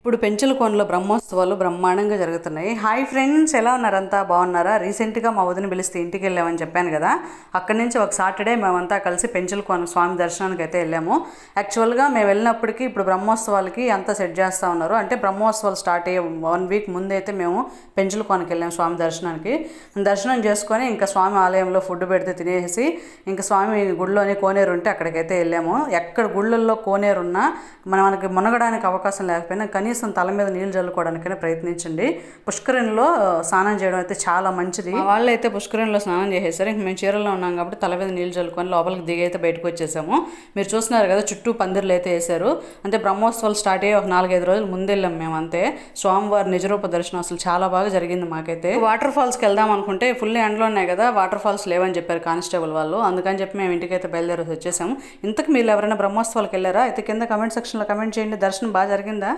ఇప్పుడు పెంచలకోనలో బ్రహ్మోత్సవాలు బ్రహ్మాండంగా జరుగుతున్నాయి. హాయ్ ఫ్రెండ్స్, ఎలా ఉన్నారంతా? బాగున్నారా? రీసెంట్గా మా వదిన పిలిస్తే ఇంటికి వెళ్ళామని చెప్పాను కదా. అక్కడి నుంచి ఒక సాటర్డే మేమంతా కలిసి పెంచలకోన స్వామి దర్శనానికి అయితే వెళ్ళాము. యాక్చువల్గా మేము వెళ్ళినప్పటికీ ఇప్పుడు బ్రహ్మోత్సవాలకి అంతా సెట్ చేస్తూ ఉన్నారు. అంటే బ్రహ్మోత్సవాలు స్టార్ట్ అయ్యే 1 వీక్ ముందైతే మేము పెంచలకోనకి వెళ్ళాము స్వామి దర్శనానికి. దర్శనం చేసుకొని ఇంకా స్వామి ఆలయంలో ఫుడ్ పెడితే తినేసి ఇంకా స్వామి గుడిలోని కోనేరు ఉంటే అక్కడికైతే వెళ్ళాము. ఎక్కడ గుళ్ళల్లో కోనేరు ఉన్నా మనకి మునగడానికి అవకాశం లేకపోయినా కనీసం తల మీద నీళ్ళు చల్లుకోవడానికైనా ప్రయత్నించండి. పుష్కరిణిలో స్నానం చేయడం అయితే చాలా మంచిది. వాళ్ళు అయితే పుష్కరిణిలో స్నానం చేసేసారు. ఇంక మేము చీరల్లో ఉన్నాం కాబట్టి తల మీద నీళ్ళు చల్లుకొని లోపలికి దిగి అయితే బయటకు వచ్చేసాము. మీరు చూస్తున్నారు కదా, చుట్టూ పందిర్లు అయితే వేశారు. అంటే బ్రహ్మోత్సవాలు స్టార్ట్ అయ్యి ఒక 4-5 రోజులు ముందు వెళ్ళాం మేము. అంతే స్వామివారి నిజరూప దర్శనం అసలు చాలా బాగా జరిగింది మాకైతే. వాటర్ ఫాల్స్కి వెళ్దాం అనుకుంటే ఫుల్ ఎండలో ఉన్నాయి కదా, వాటర్ ఫాల్స్ లేవని చెప్పారు కానిస్టేబుల్ వాళ్ళు. అందుకని చెప్పి మేము ఇంటికైతే బయలుదేరి వచ్చేసాము. ఇంతకు మీరు ఎవరైనా బ్రహ్మోత్సవాలకు వెళ్ళారా? అయితే కింద కమెంట్ సెక్షన్లో కమెంట్ చేయండి. దర్శనం బాగా జరిగిందా?